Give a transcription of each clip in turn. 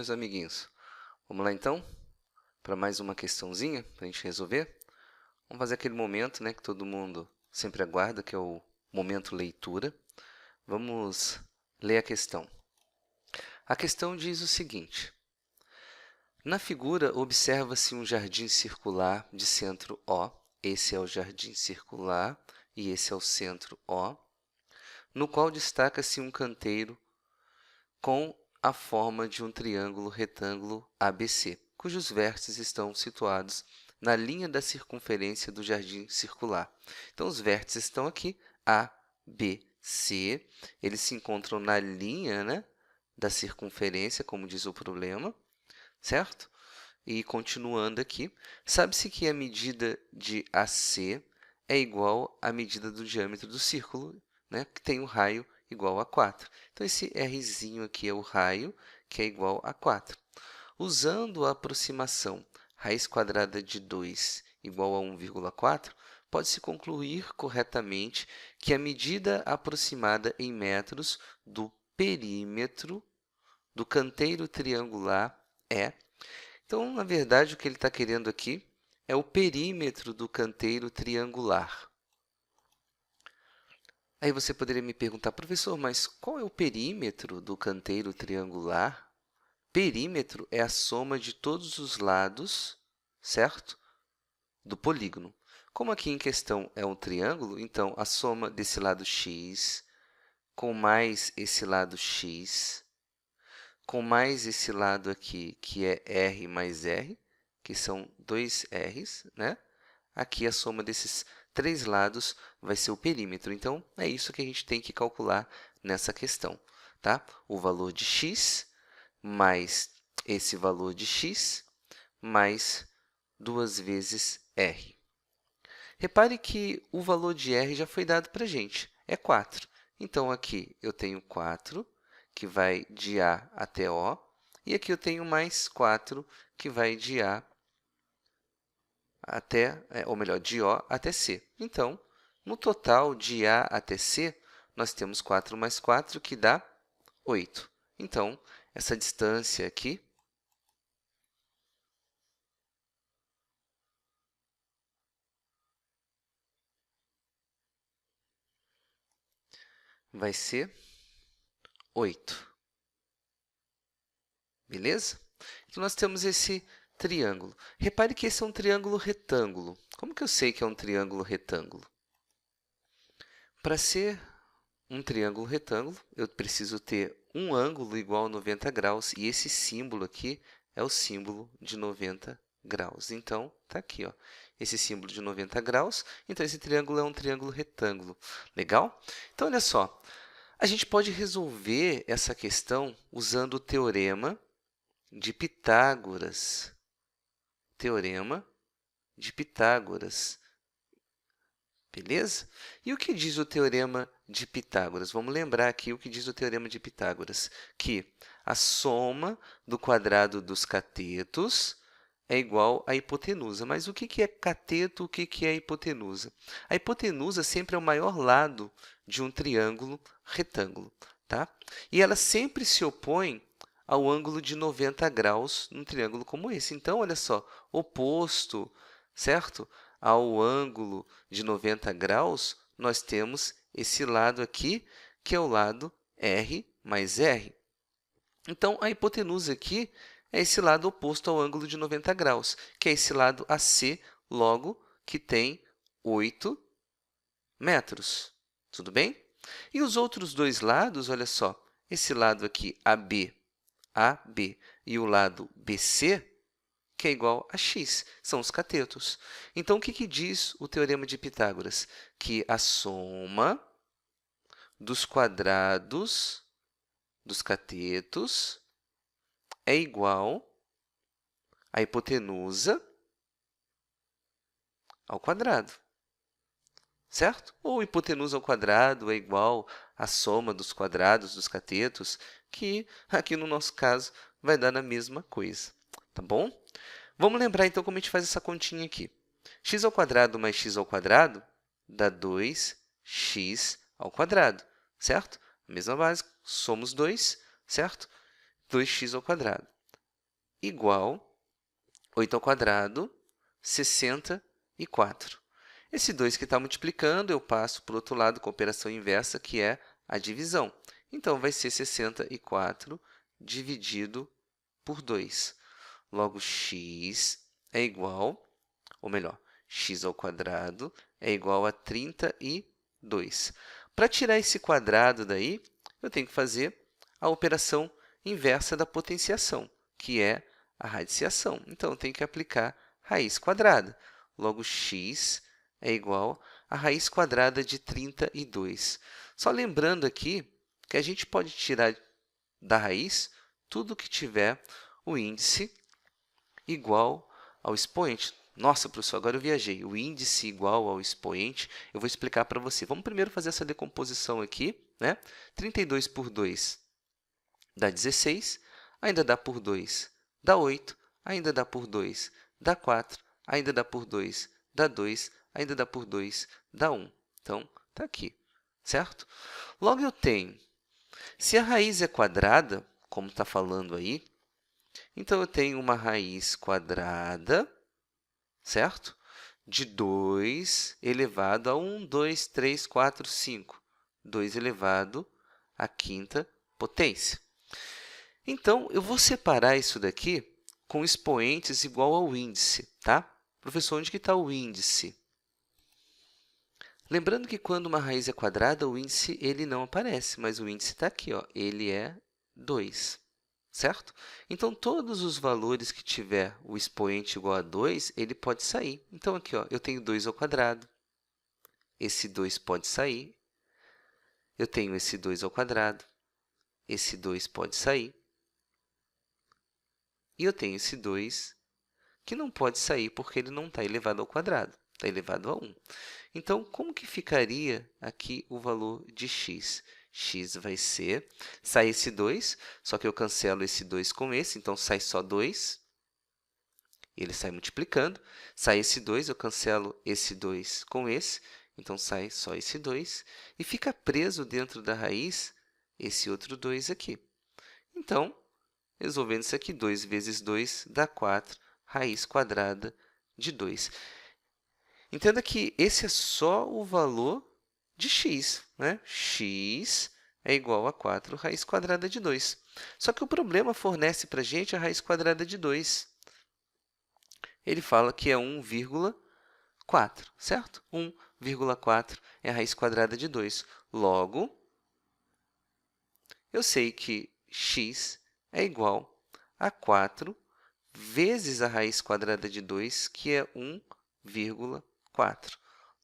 meus amiguinhos? Vamos lá, então, para mais uma questãozinha para a gente resolver? Vamos fazer aquele momento, né, que todo mundo sempre aguarda, que é o momento leitura. Vamos ler a questão. A questão diz o seguinte. Na figura, observa-se um jardim circular de centro O. Esse é o jardim circular e esse é o centro O, no qual destaca-se um canteiro com a forma de um triângulo retângulo ABC, cujos vértices estão situados na linha da circunferência do jardim circular. Então, os vértices estão aqui, A, B, C. Eles se encontram na linha, né, da circunferência, como diz o problema, certo? E continuando aqui, sabe-se que a medida de AC é igual à medida do diâmetro do círculo, né, que tem um raio igual a 4. Então, esse Rzinho aqui é o raio, que é igual a 4. Usando a aproximação raiz quadrada de 2 igual a 1,4, pode-se concluir corretamente que a medida aproximada em metros do perímetro do canteiro triangular é... Então, na verdade, o que ele está querendo aqui é o perímetro do canteiro triangular. Aí você poderia me perguntar, professor, mas qual é o perímetro do canteiro triangular? Perímetro é a soma de todos os lados, certo? Do polígono. Como aqui em questão é um triângulo, então a soma desse lado x com mais esse lado x, com mais esse lado aqui, que é R mais R, que são dois R's, né? Aqui a soma desses três lados vai ser o perímetro. Então, é isso que a gente tem que calcular nessa questão, tá? O valor de x mais esse valor de x mais 2 vezes r. Repare que o valor de r já foi dado para a gente, é 4. Então, aqui eu tenho 4, que vai de A até O, e aqui eu tenho mais 4, que vai de A até, ou melhor, de O até C. Então, no total de A até C, nós temos 4 mais 4, que dá 8. Então, essa distância aqui vai ser 8. Beleza? Então, nós temos esse triângulo. Repare que esse é um triângulo retângulo. Como que eu sei que é um triângulo retângulo? Para ser um triângulo retângulo, eu preciso ter um ângulo igual a 90 graus, e esse símbolo aqui é o símbolo de 90 graus. Então, está aqui, ó, esse símbolo de 90 graus. Então, esse triângulo é um triângulo retângulo. Legal? Então, olha só. A gente pode resolver essa questão usando o teorema de Pitágoras. Teorema de Pitágoras. Beleza? E o que diz o teorema de Pitágoras? Vamos lembrar aqui o que diz o teorema de Pitágoras, que a soma do quadrado dos catetos é igual à hipotenusa. Mas o que é cateto, o que é hipotenusa? A hipotenusa sempre é o maior lado de um triângulo retângulo, tá? E ela sempre se opõe ao ângulo de 90 graus num triângulo como esse. Então, olha só, oposto, certo? Ao ângulo de 90 graus, nós temos esse lado aqui, que é o lado R mais R. Então, a hipotenusa aqui é esse lado oposto ao ângulo de 90 graus, que é esse lado AC, logo, que tem 8 metros. Tudo bem? E os outros dois lados, olha só, esse lado aqui, AB, e o lado BC, que é igual a x, são os catetos. Então, o que diz o teorema de Pitágoras? Que a soma dos quadrados dos catetos é igual à hipotenusa ao quadrado, certo? Ou hipotenusa ao quadrado é igual à soma dos quadrados dos catetos, que aqui no nosso caso vai dar a mesma coisa, tá bom? Vamos lembrar, então, como a gente faz essa continha aqui. X ao quadrado mais x ao quadrado dá 2x ao quadrado, certo? A mesma base, somos 2, certo? 2x ao quadrado. igual 8 ao quadrado, 64. Esse 2 que está multiplicando, eu passo para o outro lado com a operação inversa, que é a divisão. Então, vai ser 64 dividido por 2. Logo, x é igual, ou melhor, x ao quadrado é igual a 32. Para tirar esse quadrado daí, eu tenho que fazer a operação inversa da potenciação, que é a radiciação. Então, eu tenho que aplicar raiz quadrada. Logo, x é igual a raiz quadrada de 32. Só lembrando aqui que a gente pode tirar da raiz tudo que tiver o índice igual ao expoente. Nossa, professor, agora eu viajei. O índice igual ao expoente, eu vou explicar para você. Vamos primeiro fazer essa decomposição aqui, né? 32 por 2 dá 16, ainda dá por 2, dá 8, ainda dá por 2, dá 4, ainda dá por 2, dá 2, ainda dá por 2, dá 1. Então, está aqui, certo? Logo, eu tenho, se a raiz é quadrada, como está falando aí, então eu tenho uma raiz quadrada, certo? De 2 elevado a 1, 2, 3, 4, 5. 2 elevado à quinta potência. Então, eu vou separar isso daqui com expoentes igual ao índice, tá? Professor, onde que está o índice? Lembrando que quando uma raiz é quadrada, o índice ele não aparece, mas o índice está aqui, ó, ele é 2, certo? Então, todos os valores que tiver o expoente igual a 2, ele pode sair. Então, aqui, ó, eu tenho 2 ao quadrado, esse 2 pode sair, eu tenho esse 2 ao quadrado, esse 2 pode sair, e eu tenho esse 2 que não pode sair porque ele não está elevado ao quadrado, está elevado a 1. Então, como que ficaria aqui o valor de x? X vai ser, sai esse 2, só que eu cancelo esse 2 com esse, então sai só 2, ele sai multiplicando. Sai esse 2, eu cancelo esse 2 com esse, então sai só esse 2, e fica preso dentro da raiz esse outro 2 aqui. Então, resolvendo isso aqui, 2 vezes 2 dá 4, raiz quadrada de 2. Entenda que esse é só o valor de x, né? X é igual a 4 raiz quadrada de 2. Só que o problema fornece para a gente a raiz quadrada de 2. Ele fala que é 1,4, certo? 1,4 é a raiz quadrada de 2. Logo, eu sei que x é igual a 4 vezes a raiz quadrada de 2, que é 1,4.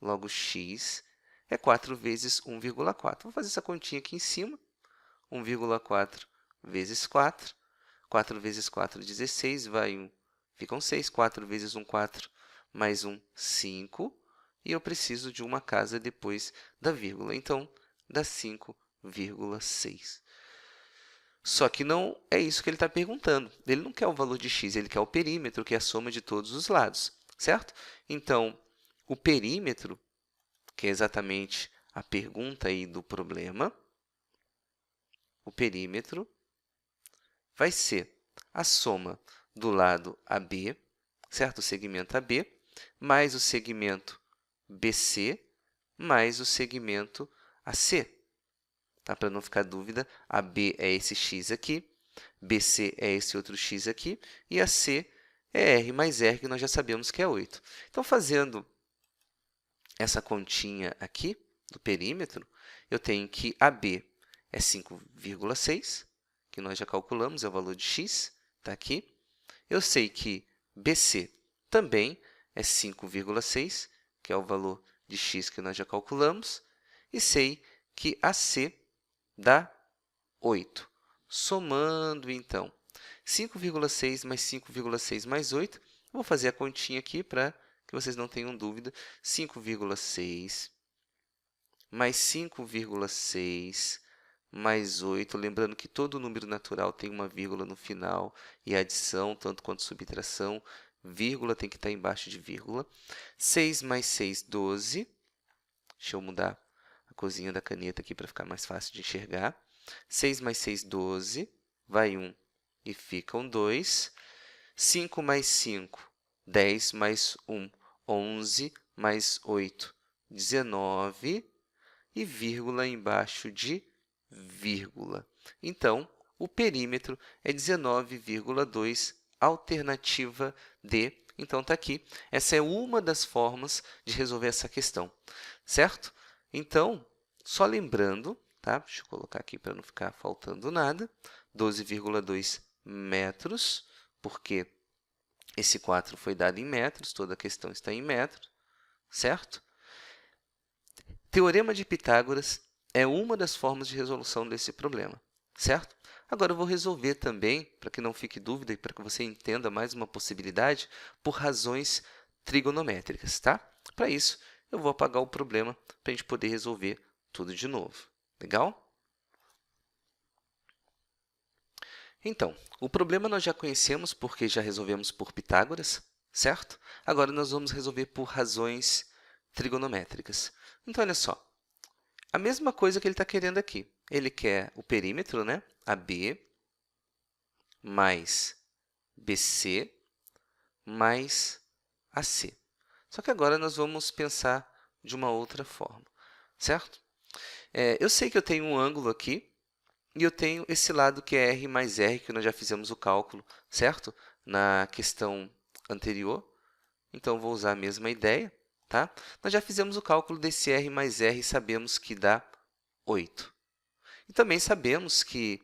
Logo, x é 4 vezes 1,4. Vou fazer essa continha aqui em cima. 1,4 vezes 4. 4 vezes 4, 16. Vai 1, ficam 6. 4 vezes 1, 4. Mais 1, 5. E eu preciso de uma casa depois da vírgula. Então, dá 5,6. Só que não é isso que ele está perguntando. Ele não quer o valor de x, ele quer o perímetro, que é a soma de todos os lados, certo? Então, o perímetro, que é exatamente a pergunta aí do problema, o perímetro vai ser a soma do lado AB, certo? O segmento AB, mais o segmento BC, mais o segmento AC. Tá? Para não ficar dúvida, AB é esse x aqui, BC é esse outro x aqui, e AC é R mais R, que nós já sabemos que é 8. Então, fazendo essa continha aqui do perímetro, eu tenho que AB é 5,6, que nós já calculamos, é o valor de x, está aqui. Eu sei que BC também é 5,6, que é o valor de x que nós já calculamos, e sei que AC dá 8. Somando, então, 5,6 mais 5,6 mais 8. Vou fazer a continha aqui para que vocês não tenham dúvida. 5,6 mais 5,6 mais 8. Lembrando que todo número natural tem uma vírgula no final, e adição, tanto quanto subtração, vírgula tem que estar embaixo de vírgula. 6 mais 6, 12. Deixa eu mudar a corzinha da caneta aqui para ficar mais fácil de enxergar. 6 mais 6, 12. Vai 1 e ficam 2. 5 mais 5, 10 mais 1, 11 mais 8, 19 e vírgula embaixo de vírgula. Então, o perímetro é 19,2, alternativa D. Então, está aqui. Essa é uma das formas de resolver essa questão, certo? Então, só lembrando, tá? Deixa eu colocar aqui para não ficar faltando nada. 12,2 metros, porque esse 4 foi dado em metros, toda a questão está em metros, certo? Teorema de Pitágoras é uma das formas de resolução desse problema, certo? Agora, eu vou resolver também, para que não fique dúvida e para que você entenda mais uma possibilidade, por razões trigonométricas, tá? Para isso, eu vou apagar o problema para a gente poder resolver tudo de novo. Legal? Então, o problema nós já conhecemos porque já resolvemos por Pitágoras, certo? Agora, nós vamos resolver por razões trigonométricas. Então, olha só. A mesma coisa que ele está querendo aqui. Ele quer o perímetro, né? AB mais BC mais AC. Só que agora nós vamos pensar de uma outra forma, certo? Eu sei que eu tenho um ângulo aqui e eu tenho esse lado que é R mais R, que nós já fizemos o cálculo, certo? Na questão anterior. Então, vou usar a mesma ideia, tá? Nós já fizemos o cálculo desse R mais R e sabemos que dá 8. E também sabemos que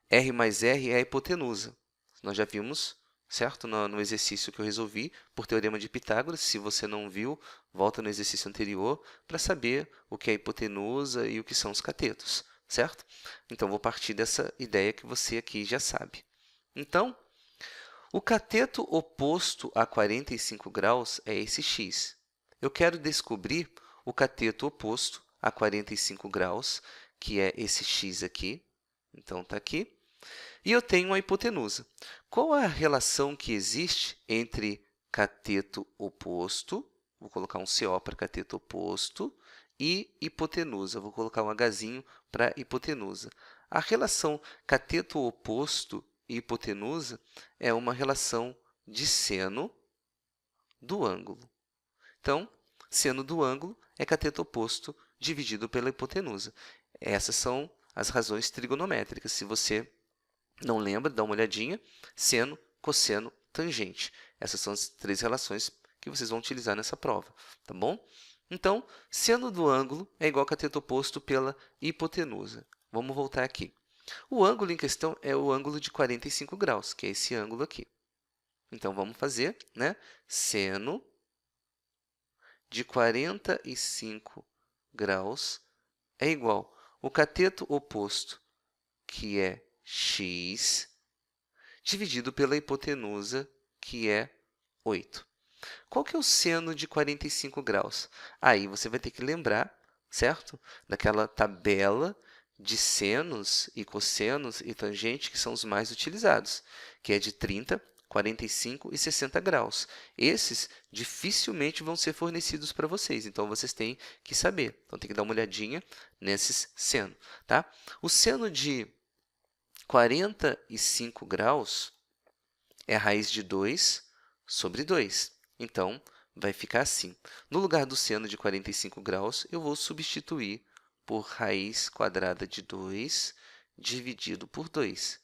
R mais R é a hipotenusa. Nós já vimos, certo? No exercício que eu resolvi, por Teorema de Pitágoras. Se você não viu, volta no exercício anterior para saber o que é a hipotenusa e o que são os catetos, certo? Então, vou partir dessa ideia que você aqui já sabe. Então, o cateto oposto a 45 graus é esse x. Eu quero descobrir o cateto oposto a 45 graus, que é esse x aqui. Então, está aqui. E eu tenho a hipotenusa. Qual é a relação que existe entre cateto oposto, vou colocar um CO para cateto oposto, e hipotenusa, vou colocar um Hzinho para hipotenusa. A relação cateto oposto e hipotenusa é uma relação de seno do ângulo. Então, seno do ângulo é cateto oposto dividido pela hipotenusa. Essas são as razões trigonométricas. Se você não lembra, dá uma olhadinha. Seno, cosseno, tangente. Essas são as três relações que vocês vão utilizar nessa prova, tá bom? Então, seno do ângulo é igual a cateto oposto pela hipotenusa. Vamos voltar aqui. O ângulo em questão é o ângulo de 45 graus, que é esse ângulo aqui. Então, vamos fazer, né? Seno de 45 graus é igual ao cateto oposto, que é x, dividido pela hipotenusa, que é 8. Qual que é o seno de 45 graus? Aí você vai ter que lembrar, certo? Daquela tabela de senos e cossenos e tangente, que são os mais utilizados, que é de 30, 45 e 60 graus. Esses dificilmente vão ser fornecidos para vocês, então vocês têm que saber. Então, tem que dar uma olhadinha nesses senos, tá? O seno de 45 graus é a raiz de 2 sobre 2. Então, vai ficar assim. No lugar do seno de 45 graus, eu vou substituir por raiz quadrada de 2 dividido por 2,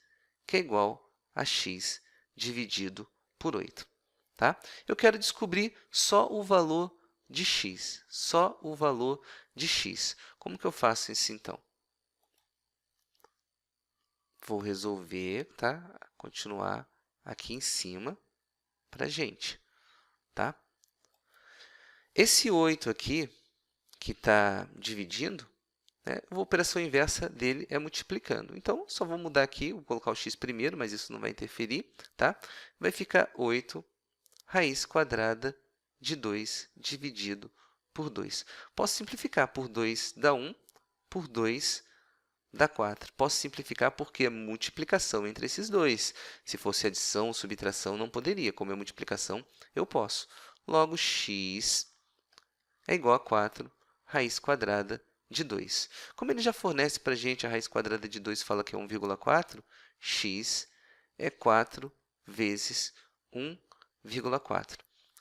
que é igual a x dividido por 8. Tá? Eu quero descobrir só o valor de x. Só o valor de x. Como que eu faço isso, então? Vou resolver, tá? Continuar aqui em cima para a gente, tá? Esse 8 aqui, que está dividindo, né, a operação inversa dele é multiplicando. Então, só vou mudar aqui, vou colocar o x primeiro, mas isso não vai interferir, tá? Vai ficar 8 raiz quadrada de 2 dividido por 2. Posso simplificar, por 2 dá 1, por 2 dá 4. Posso simplificar porque é multiplicação entre esses dois. Se fosse adição ou subtração, não poderia. Como é multiplicação, eu posso. Logo, x é igual a 4 raiz quadrada de 2. Como ele já fornece para a gente a raiz quadrada de 2, fala que é 1,4, x é 4 vezes 1,4.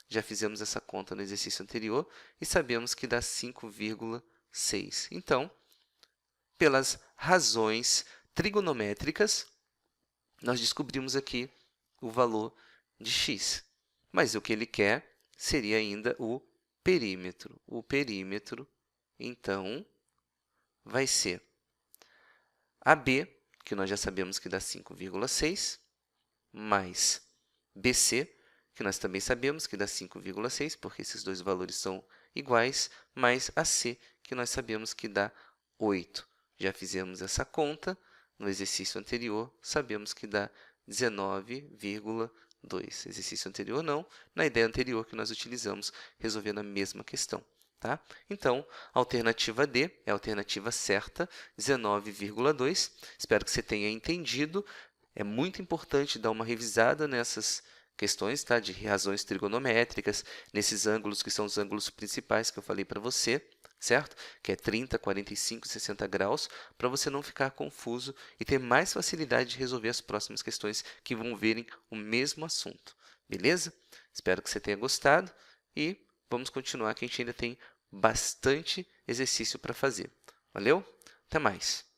Já fizemos essa conta no exercício anterior e sabemos que dá 5,6. Então, pelas razões trigonométricas, nós descobrimos aqui o valor de x. Mas o que ele quer seria ainda o perímetro. O perímetro, então, vai ser AB, que nós já sabemos que dá 5,6, mais BC, que nós também sabemos que dá 5,6, porque esses dois valores são iguais, mais AC, que nós sabemos que dá 8. Já fizemos essa conta no exercício anterior, sabemos que dá 19,2. Exercício anterior não, na ideia anterior que nós utilizamos resolvendo a mesma questão. Tá? Então, a alternativa D é a alternativa certa, 19,2. Espero que você tenha entendido. É muito importante dar uma revisada nessas questões, tá? De razões trigonométricas, nesses ângulos que são os ângulos principais que eu falei para você, certo? Que é 30, 45 e 60 graus, para você não ficar confuso e ter mais facilidade de resolver as próximas questões que vão verem o mesmo assunto. Beleza? Espero que você tenha gostado e vamos continuar, que a gente ainda tem bastante exercício para fazer. Valeu? Até mais!